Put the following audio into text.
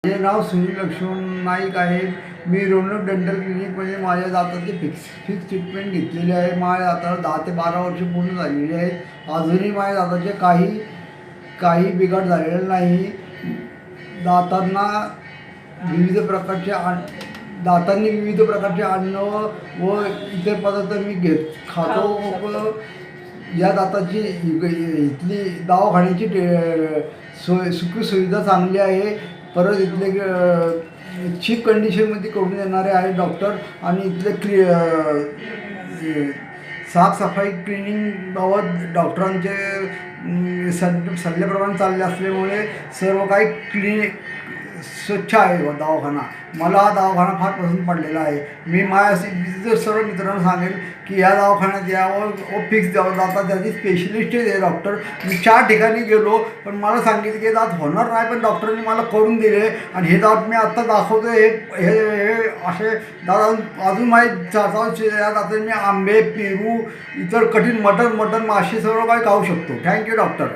माझे नाव सुनील लक्ष्मण नाईक आहे. मी रोनक डेंटल क्लिनिकमध्ये माझ्या दाताची फिक्स ट्रीटमेंट घेतलेली आहे. माझ्या दाताला 10 ते 12 वर्ष पूर्ण झालेली आहेत. अजूनही माझ्या दाताचे काही बिघाड झालेला नाही. दातांना विविध प्रकारचे विविध प्रकारचे अन्न व इतर पदार्थ मी खातो व या दाताची इथली दवाखान्याची सुखसुविधा चांगली आहे. परत इथले चीप कंडिशनमध्ये करून देणारे आहे डॉक्टर आणि इथले साफसफाई क्लिनिंगबाबत डॉक्टरांचे सल्ल्याप्रमाणे चालले असल्यामुळे सर्व काही स्वच्छ आहे दवाखाना. मला हा दवाखाना फार पसंत पडलेला आहे. मी माझ्या सर्व मित्रांना सांगेल की या दवाखान्यात यावं व फिक्स द्यावं. दातात त्याची स्पेशलिस्ट आहे डॉक्टर. मी 4 ठिकाणी गेलो पण मला सांगितलं की दात होणार नाही, पण डॉक्टरांनी मला करून दिले आणि हे दात मी आत्ता दाखवतो. हे असे दात अजून माझे या दातात मी आंबे, पेरू, इतर कठीण मटण मासे सर्व काही खाऊ शकतो. Thank you doctor.